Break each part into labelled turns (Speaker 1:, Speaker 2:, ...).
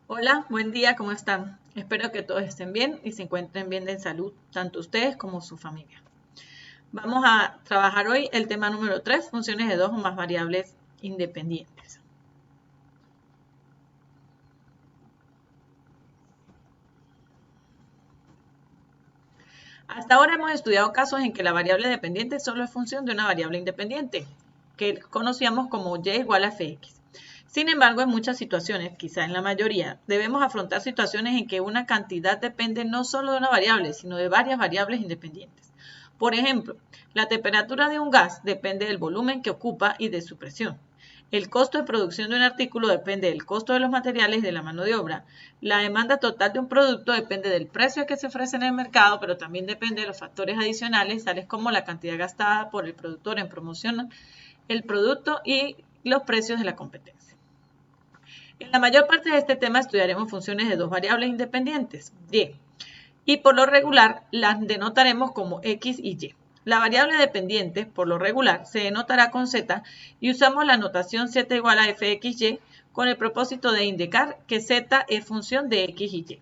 Speaker 1: Hola, buen día, ¿cómo están? Espero que todos estén bien y se encuentren bien de salud, tanto ustedes como su familia. Vamos a trabajar hoy el tema número 3, funciones de dos o más variables independientes. Hasta ahora hemos estudiado casos en que la variable dependiente solo es función de una variable independiente, que conocíamos como y igual a fx. Sin embargo, en muchas situaciones, quizá en la mayoría, debemos afrontar situaciones en que una cantidad depende no solo de una variable, sino de varias variables independientes. Por ejemplo, la temperatura de un gas depende del volumen que ocupa y de su presión. El costo de producción de un artículo depende del costo de los materiales y de la mano de obra. La demanda total de un producto depende del precio que se ofrece en el mercado, pero también depende de los factores adicionales, tales como la cantidad gastada por el productor en promoción, el producto y los precios de la competencia. En la mayor parte de este tema estudiaremos funciones de dos variables independientes, y, y por lo regular las denotaremos como x y y. La variable dependiente, por lo regular, se denotará con z y usamos la notación z igual a fxy con el propósito de indicar que z es función de x y y.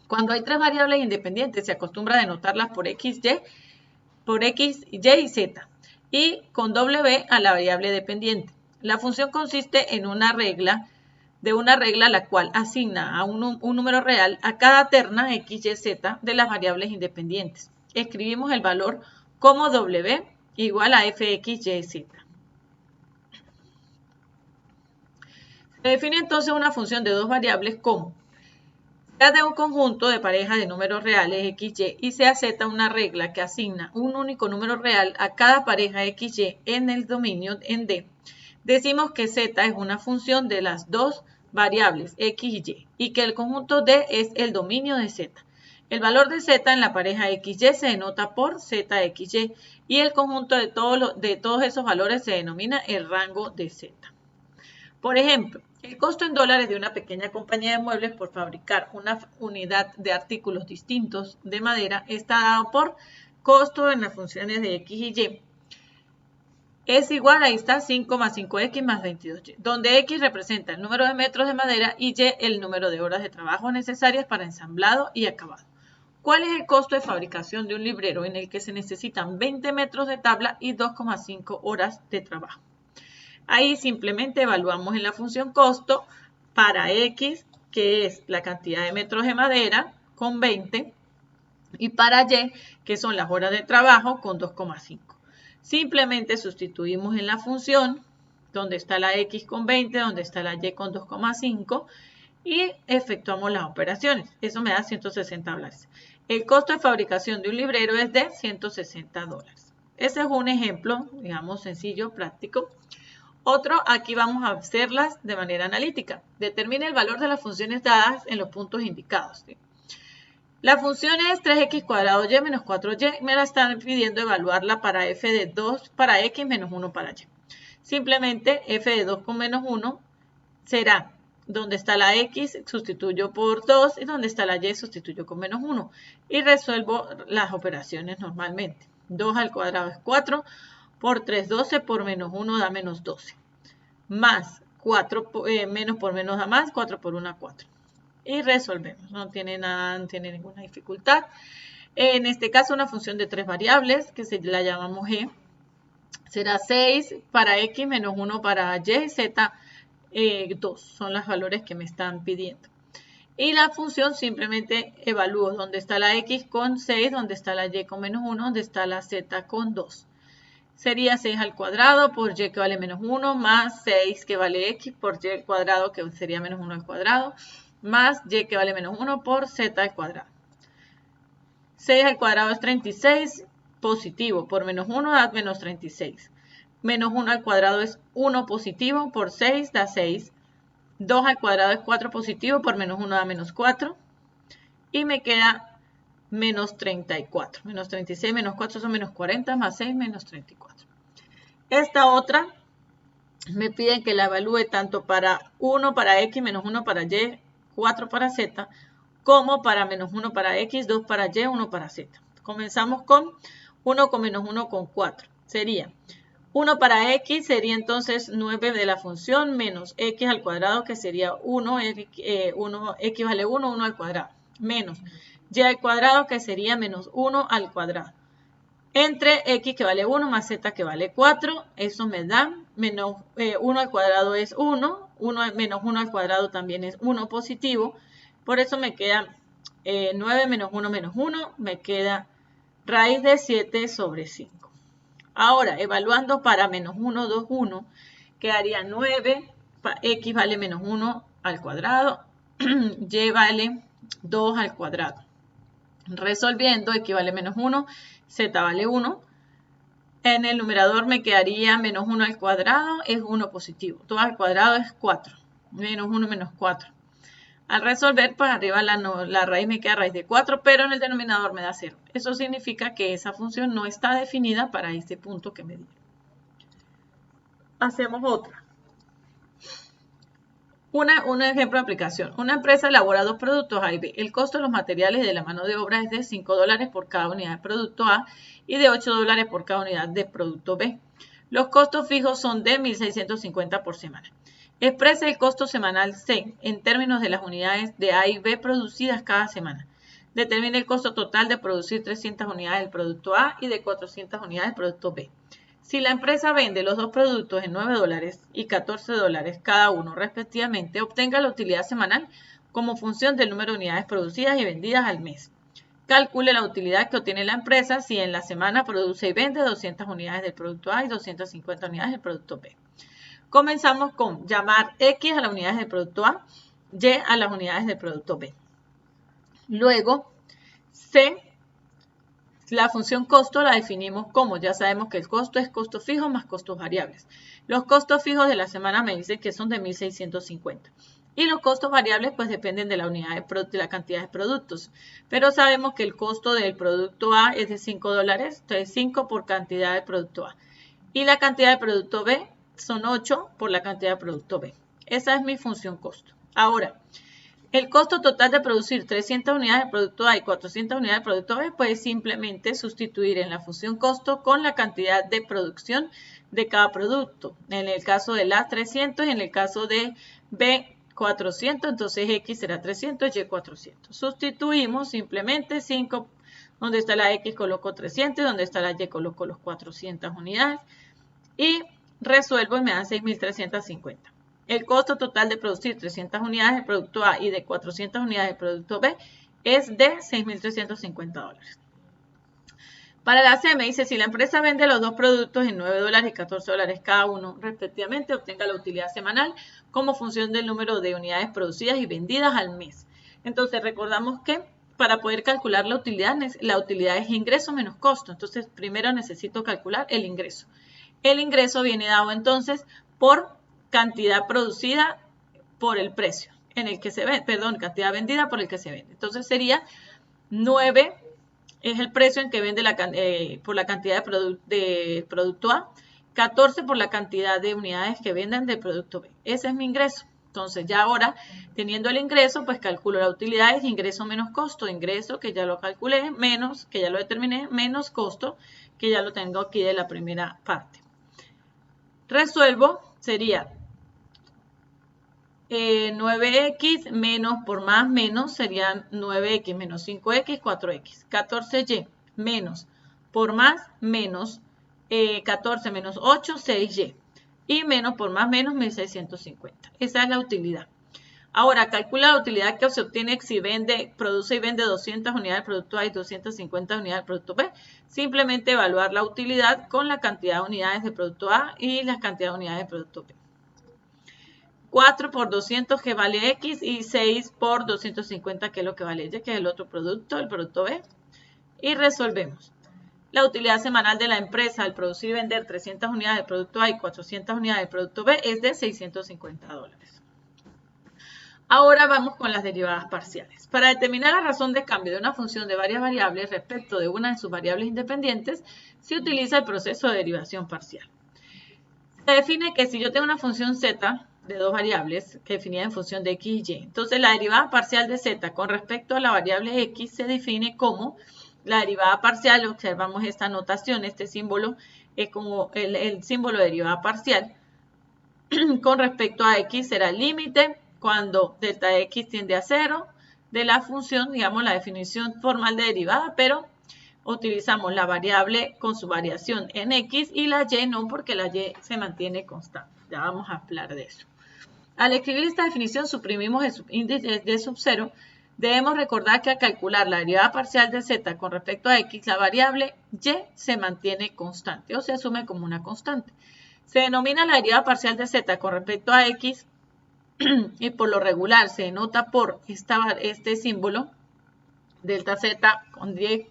Speaker 1: Cuando hay tres variables independientes, se acostumbra a denotarlas por x, y y z, y con w a la variable dependiente. La función consiste en una regla la cual asigna a un número real a cada terna x, y, z de las variables independientes. Escribimos el valor como w igual a fx, y, z. Se define entonces una función de dos variables como sea de un conjunto de parejas de números reales xy y sea z una regla que asigna un único número real a cada pareja xy en el dominio en D. Decimos que z es una función de las dos variables x y y que el conjunto D es el dominio de z. El valor de z en la pareja xy se denota por zxy y el conjunto de todos esos valores se denomina el rango de z. Por ejemplo, el costo en dólares de una pequeña compañía de muebles por fabricar una unidad de artículos distintos de madera está dado por costo en las funciones de x y y. Es igual, ahí está, 5 más 5x más 22y, donde x representa el número de metros de madera y y el número de horas de trabajo necesarias para ensamblado y acabado. ¿Cuál es el costo de fabricación de un librero en el que se necesitan 20 metros de tabla y 2,5 horas de trabajo? Ahí simplemente evaluamos en la función costo para X, que es la cantidad de metros de madera, con 20, y para Y, que son las horas de trabajo, con 2,5. Simplemente sustituimos en la función, donde está la X con 20, donde está la Y con 2,5, y efectuamos las operaciones. Eso me da $160. El costo de fabricación de un librero es de $160. Ese es un ejemplo, digamos, sencillo, práctico. Otro, aquí vamos a hacerlas de manera analítica. Determine el valor de las funciones dadas en los puntos indicados. ¿Sí? La función es 3x cuadrado y menos 4y. Me la están pidiendo evaluarla para f de 2 para x menos 1 para y. Simplemente f de 2 con menos 1 será donde está la x, sustituyo por 2 y donde está la y, sustituyo con menos 1. Y resuelvo las operaciones normalmente. 2 al cuadrado es 4, por 3, 12, por menos 1 da menos 12. Más 4, menos por menos da más, 4 por 1, 4. Y resolvemos, no tiene ninguna dificultad. En este caso, una función de tres variables, que la llamamos g, será 6 para x menos 1 para y, z 2, son los valores que me están pidiendo. Y la función simplemente evalúo dónde está la x con 6, dónde está la y con menos 1, dónde está la z con 2. Sería 6 al cuadrado por y que vale menos 1, más 6 que vale x por y al cuadrado, que sería menos 1 al cuadrado, más y que vale menos 1 por z al cuadrado. 6 al cuadrado es 36, positivo, por menos 1 da menos 36. Menos 1 al cuadrado es 1 positivo, por 6 da 6. 2 al cuadrado es 4 positivo, por menos 1 da menos 4. Y me queda menos 34. Menos 36 menos 4 son menos 40, más 6 menos 34. Esta otra me piden que la evalúe tanto para 1 para x, menos 1 para y, 4 para z, como para menos 1 para x, 2 para y, 1 para z. Comenzamos con 1 con menos 1 con 4. Sería 1 para x sería entonces 9 de la función menos x al cuadrado, que sería 1, x vale 1, 1 al cuadrado, menos y al cuadrado, que sería menos 1 al cuadrado, entre x que vale 1 más z que vale 4, eso me da menos 1 al cuadrado es 1, menos 1 al cuadrado también es 1 positivo, por eso me queda 9 menos 1, me queda raíz de 7 sobre 5. Ahora, evaluando para menos 1, 2, 1, quedaría 9, x vale menos 1 al cuadrado, y vale 2 al cuadrado. Resolviendo, x vale menos 1, z vale 1. En el numerador me quedaría menos 1 al cuadrado, es 1 positivo. 2 al cuadrado es 4, menos 1 menos 4. Al resolver, pues arriba la raíz me queda raíz de 4, pero en el denominador me da 0. Eso significa que esa función no está definida para este punto que me dio. Hacemos otra. Un ejemplo de aplicación. Una empresa elabora 2 productos A y B. El costo de los materiales y de la mano de obra es de $5 por cada unidad de producto A y de $8 por cada unidad de producto B. Los costos fijos son de 1.650 por semana. Expresa el costo semanal C en términos de las unidades de A y B producidas cada semana. Determina el costo total de producir 300 unidades del producto A y de 400 unidades del producto B. Si la empresa vende los dos productos en $9 y $14 cada uno respectivamente, obtenga la utilidad semanal como función del número de unidades producidas y vendidas al mes. Calcule la utilidad que obtiene la empresa si en la semana produce y vende 200 unidades del producto A y 250 unidades del producto B. Comenzamos con llamar X a las unidades del producto A, Y a las unidades del producto B. Luego, C, la función costo la definimos como, ya sabemos que el costo es costo fijo más costos variables. Los costos fijos de la semana me dicen que son de 1.650. Y los costos variables pues dependen de la unidad de la cantidad de productos. Pero sabemos que el costo del producto A es de $5, entonces 5 por cantidad de producto A. Y la cantidad de producto B son 8 por la cantidad de producto B. Esa es mi función costo. Ahora, el costo total de producir 300 unidades de producto A y 400 unidades de producto B, pues simplemente sustituir en la función costo con la cantidad de producción de cada producto. En el caso de A 300 y en el caso de B 400, entonces X será 300 y 400. Sustituimos simplemente 5, donde está la X coloco 300 y donde está la Y coloco los 400 unidades. Y resuelvo y me dan 6.350. El costo total de producir 300 unidades de producto A y de 400 unidades de producto B es de $6.350. Para la C me dice, si la empresa vende los dos productos en $9 y $14 cada uno respectivamente, obtenga la utilidad semanal como función del número de unidades producidas y vendidas al mes. Entonces recordamos que para poder calcular la utilidad es ingreso menos costo. Entonces primero necesito calcular el ingreso. El ingreso viene dado entonces por cantidad producida por el precio en el que se vende, perdón, cantidad vendida por el que se vende. Entonces sería 9 es el precio en que vende por la cantidad de producto A, 14 por la cantidad de unidades que venden del producto B. Ese es mi ingreso. Entonces ya ahora, teniendo el ingreso, pues calculo la utilidad, es ingreso menos costo. Ingreso, que ya lo calculé, menos, que ya lo determiné, menos costo, que ya lo tengo aquí de la primera parte. Resuelvo, sería 9x menos por más menos serían 9x menos 5x, 4x. 14y menos por más menos 14 menos 8, 6y. Y menos por más menos 1.650. Esa es la utilidad. Ahora, calcula la utilidad que se obtiene si produce y vende 200 unidades de producto A y 250 unidades de producto B. Simplemente evaluar la utilidad con la cantidad de unidades de producto A y la cantidad de unidades de producto B. 4 por 200 que vale X y 6 por 250 que es lo que vale Y, que es el otro producto, el producto B. Y resolvemos. La utilidad semanal de la empresa al producir y vender 300 unidades de producto A y 400 unidades de producto B es de $650. Ahora vamos con las derivadas parciales. Para determinar la razón de cambio de una función de varias variables respecto de una de sus variables independientes, se utiliza el proceso de derivación parcial. Se define que si yo tengo una función z de dos variables que definida en función de x y y, entonces la derivada parcial de z con respecto a la variable x se define como la derivada parcial, observamos esta notación, este símbolo es como el símbolo de derivada parcial. Con respecto a x será el límite cuando delta de x tiende a 0 de la función, digamos la definición formal de derivada, pero utilizamos la variable con su variación en x y la y no, porque la y se mantiene constante. Ya vamos a hablar de eso. Al escribir esta definición suprimimos el subíndice de sub 0. Debemos recordar que al calcular la derivada parcial de z con respecto a x, la variable y se mantiene constante o se asume como una constante. Se denomina la derivada parcial de z con respecto a x y por lo regular se denota por este símbolo, delta z con y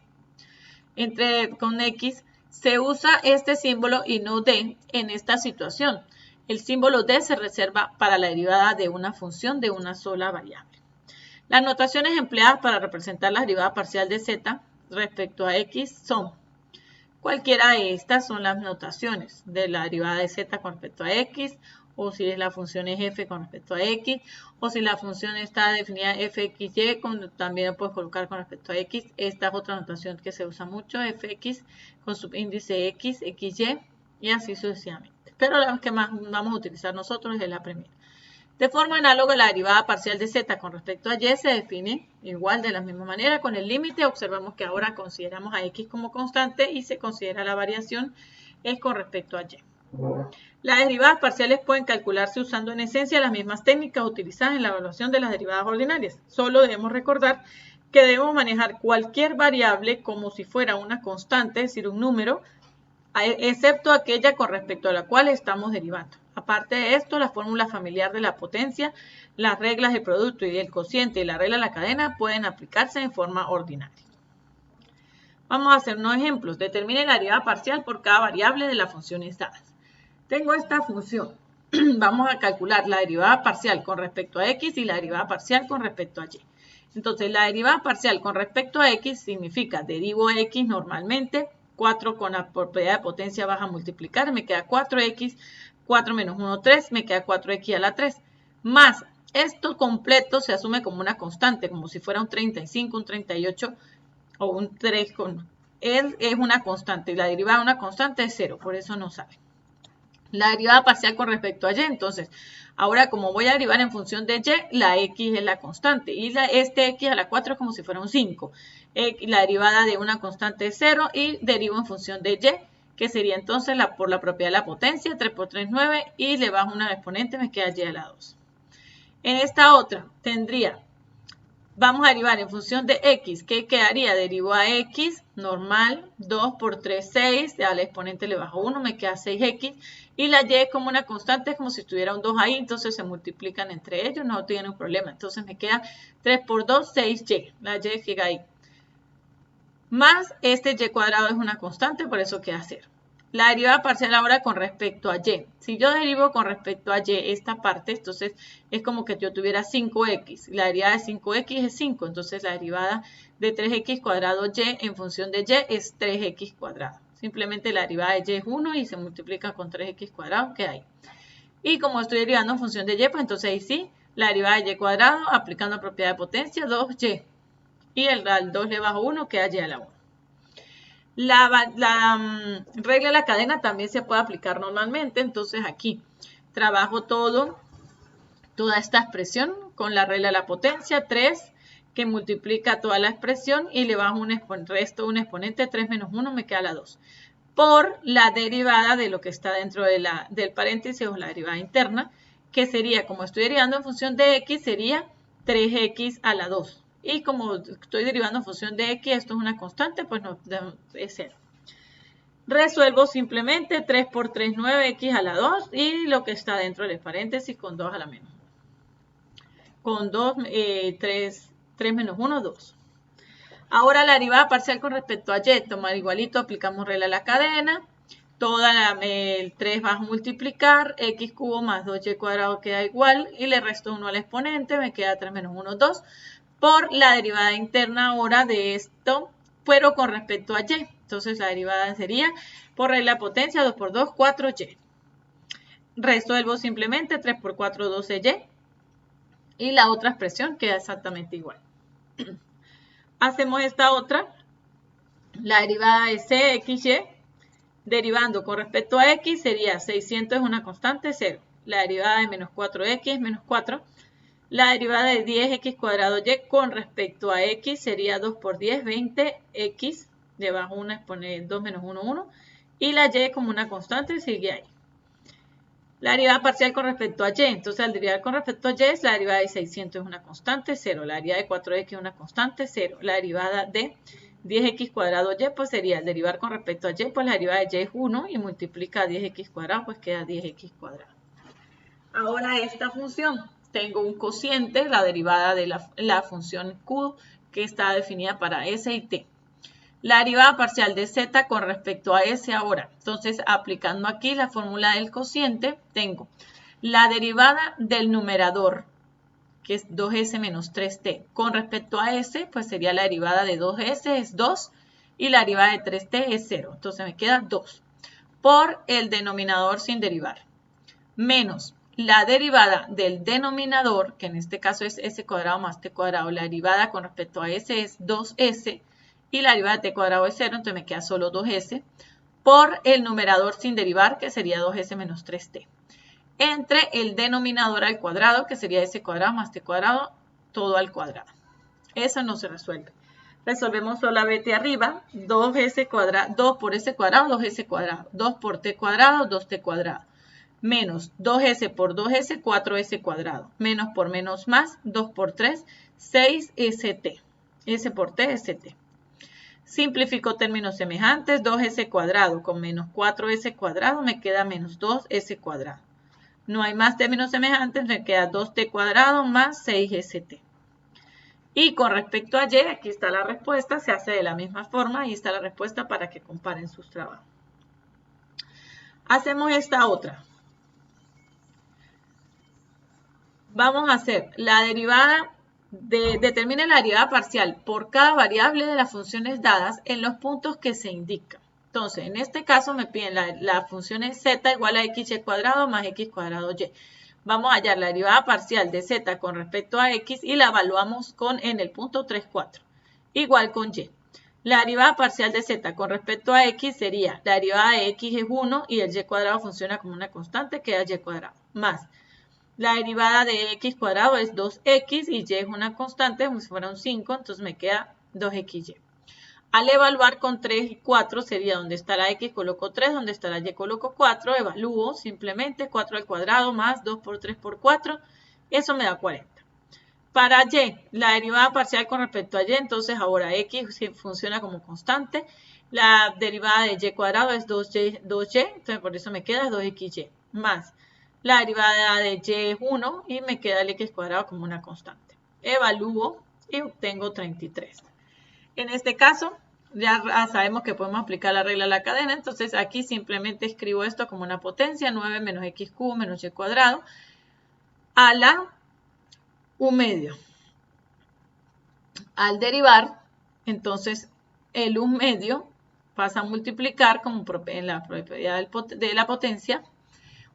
Speaker 1: con x. Se usa este símbolo y no d en esta situación. El símbolo d se reserva para la derivada de una función de una sola variable. Las notaciones empleadas para representar la derivada parcial de z respecto a x son: cualquiera de estas son las notaciones de la derivada de z con respecto a x, o si es la función es f con respecto a x, o si la función está definida fxy, también puedes colocar con respecto a x. Esta es otra notación que se usa mucho, fx con subíndice x, xy, y así sucesivamente. Pero la que más vamos a utilizar nosotros es la primera. De forma análoga, la derivada parcial de z con respecto a y se define igual de la misma manera. Con el límite observamos que ahora consideramos a x como constante y se considera la variación es con respecto a y. Las derivadas parciales pueden calcularse usando en esencia las mismas técnicas utilizadas en la evaluación de las derivadas ordinarias. Solo debemos recordar que debemos manejar cualquier variable como si fuera una constante, es decir, un número, excepto aquella con respecto a la cual estamos derivando. Aparte de esto, la fórmula familiar de la potencia, las reglas del producto y del cociente y la regla de la cadena pueden aplicarse en forma ordinaria. Vamos a hacer unos ejemplos. Determine la derivada parcial por cada variable de las funciones dadas. Tengo esta función. Vamos a calcular la derivada parcial con respecto a x y la derivada parcial con respecto a y. Entonces, la derivada parcial con respecto a x significa derivo x normalmente, 4 con la propiedad de potencia baja a multiplicar, me queda 4x, 4 menos 1, 3, me queda 4x a la 3. Más, esto completo se asume como una constante, como si fuera un 35, un 38 o un 3. Es una constante, y la derivada de una constante es 0, por eso no sale. La derivada parcial con respecto a y, entonces, ahora como voy a derivar en función de y, la x es la constante, y este x a la 4 es como si fuera un 5. La derivada de una constante es 0 y derivo en función de y, que sería entonces por la propiedad de la potencia, 3 por 3, 9, y le bajo una exponente, me queda y a la 2. En esta otra tendría, vamos a derivar en función de x, ¿qué quedaría? Derivo a x normal, 2 por 3, 6, al exponente le bajo 1, me queda 6x, y la y es como una constante, es como si estuviera un 2 ahí, entonces se multiplican entre ellos, no tienen un problema, entonces me queda 3 por 2, 6y, la y llega ahí. Más este y cuadrado es una constante, por eso queda 0. La derivada parcial ahora con respecto a y. Si yo derivo con respecto a y esta parte, entonces es como que yo tuviera 5x. La derivada de 5x es 5, entonces la derivada de 3x cuadrado y en función de y es 3x cuadrado. Simplemente la derivada de y es 1 y se multiplica con 3x cuadrado que hay. Y como estoy derivando en función de y, pues entonces ahí sí, la derivada de y cuadrado aplicando propiedad de potencia, 2y. Y al 2 le bajo 1, queda y a la 1. La regla de la cadena también se puede aplicar normalmente, entonces aquí trabajo toda esta expresión con la regla de la potencia, 3, que multiplica toda la expresión y le bajo resto un exponente, 3 menos 1 me queda la 2, por la derivada de lo que está dentro del paréntesis o la derivada interna, que sería, como estoy derivando en función de x, sería 3x a la 2. Y como estoy derivando en función de x, esto es una constante, pues no es 0. Resuelvo simplemente 3 por 3, 9x a la 2 y lo que está dentro del paréntesis con 2 a la menos 1. Con 2, 3 menos 1, 2. Ahora la derivada parcial con respecto a y, tomar igualito, aplicamos regla a la cadena. El 3 va a multiplicar, x cubo más 2y cuadrado queda igual y le resto 1 al exponente, me queda 3 menos 1, 2. Por la derivada interna ahora de esto, pero con respecto a y. Entonces la derivada sería por regla de potencia 2 por 2, 4y. Resuelvo simplemente 3 por 4, 12y. Y la otra expresión queda exactamente igual. Hacemos esta otra. La derivada de cxy Derivando con respecto a x sería 600 es una constante, 0. La derivada de menos 4x es menos 4. La derivada de 10x cuadrado y con respecto a x sería 2 por 10, 20x. Debajo 1 exponer 2 menos 1, 1. Y la y como una constante sigue ahí. La derivada parcial con respecto a y. Entonces, al derivar con respecto a y, la derivada de 600 es una constante, 0. La derivada de 4x es una constante, 0. La derivada de 10x cuadrado y, pues sería al derivar con respecto a y, pues la derivada de y es 1 y multiplica 10x cuadrado, pues queda 10x cuadrado. Ahora esta función, tengo un cociente, la derivada de la función q, que está definida para s y t. La derivada parcial de z con respecto a s ahora. Entonces, aplicando aquí la fórmula del cociente, tengo la derivada del numerador, que es 2s menos 3t. Con respecto a s, pues sería la derivada de 2s es 2 y la derivada de 3t es 0. Entonces me queda 2 por el denominador sin derivar. Menos la derivada del denominador, que en este caso es s cuadrado más t cuadrado. La derivada con respecto a s es 2s. Y la derivada de t cuadrado es 0, entonces me queda solo 2s, por el numerador sin derivar, que sería 2s menos 3t. Entre el denominador al cuadrado, que sería s cuadrado más t cuadrado, todo al cuadrado. Eso no se resuelve. Resolvemos solamente arriba, 2s cuadrado, 2 por s cuadrado, 2s cuadrado, 2 por t cuadrado, 2t cuadrado. Menos 2s por 2s, 4s cuadrado. Menos por menos más, 2 por 3, 6st. S por t, st. Simplifico términos semejantes, 2s cuadrado con menos 4s cuadrado me queda menos 2s cuadrado. No hay más términos semejantes, me queda 2t cuadrado más 6st. Y con respecto a y, aquí está la respuesta, se hace de la misma forma y está la respuesta para que comparen sus trabajos. Hacemos esta otra. Vamos a hacer la derivada. Determine la derivada parcial por cada variable de las funciones dadas en los puntos que se indican. Entonces, en este caso me piden la función z igual a xy cuadrado más x cuadrado y. Vamos a hallar la derivada parcial de z con respecto a x y la evaluamos en el punto 3, 4. Igual con y. La derivada parcial de z con respecto a x sería la derivada de x es 1 y el y cuadrado funciona como una constante, queda y cuadrado, más la derivada de x cuadrado es 2x y y es una constante, como si fuera un 5, entonces me queda 2xy. Al evaluar con 3 y 4 sería donde está la x coloco 3, donde está la y coloco 4, evalúo simplemente 4 al cuadrado más 2 por 3 por 4, eso me da 40. Para y, la derivada parcial con respecto a y, entonces ahora x funciona como constante, la derivada de y cuadrado es 2y, entonces por eso me queda 2xy, más la derivada de y es 1 y me queda el x cuadrado como una constante. Evalúo y obtengo 33. En este caso, ya sabemos que podemos aplicar la regla de la cadena, entonces aquí simplemente escribo esto como una potencia, 9 menos x cubo menos y cuadrado, a la 1 medio. Al derivar, entonces el 1 medio pasa a multiplicar como en la propiedad de la potencia.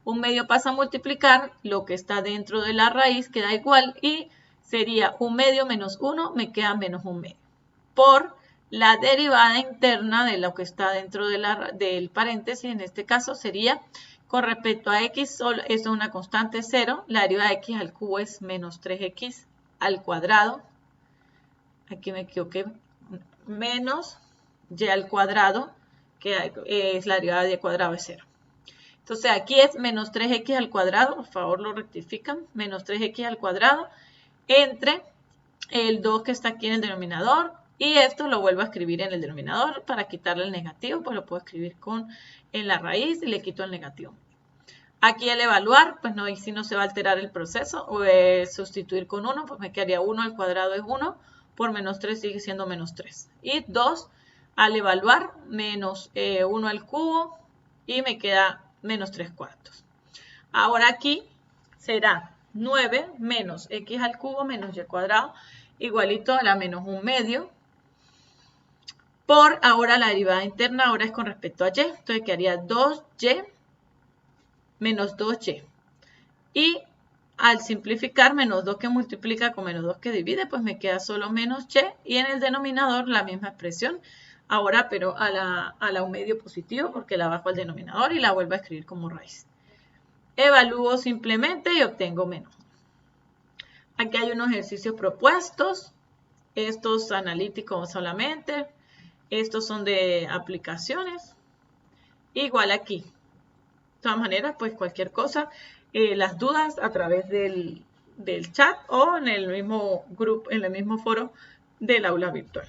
Speaker 1: 1 medio pasa a multiplicar, lo que está dentro de la raíz queda igual y sería 1 medio menos 1, me queda menos 1 medio. Por la derivada interna de lo que está dentro del paréntesis, en este caso sería con respecto a x, solo, eso es una constante 0, la derivada de x al cubo es menos 3x al cuadrado, aquí me equivoqué, menos y al cuadrado, que es la derivada de y cuadrado es 0. Entonces aquí es menos 3x al cuadrado, por favor lo rectifican, menos 3x al cuadrado entre el 2 que está aquí en el denominador y esto lo vuelvo a escribir en el denominador para quitarle el negativo, pues lo puedo escribir en la raíz y le quito el negativo. Aquí al evaluar, pues no, y si no se va a alterar el proceso, o sustituir con 1, pues me quedaría 1 al cuadrado es 1, por menos 3 sigue siendo menos 3. Y 2 al evaluar, menos 1 al cubo y me queda menos 3 cuartos. Ahora aquí será 9 menos x al cubo menos y cuadrado igualito a la menos 1 medio por ahora la derivada interna ahora es con respecto a y. Entonces quedaría 2y menos 2y. Y al simplificar menos 2 que multiplica con menos 2 que divide, pues me queda solo menos y. Y en el denominador la misma expresión. Ahora, pero a la un medio positivo porque la bajo al denominador y la vuelvo a escribir como raíz. Evalúo simplemente y obtengo menos. Aquí hay unos ejercicios propuestos. Estos analíticos solamente. Estos son de aplicaciones. Igual aquí. De todas maneras, pues cualquier cosa, las dudas a través del chat o en el mismo grupo, en el mismo foro del aula virtual.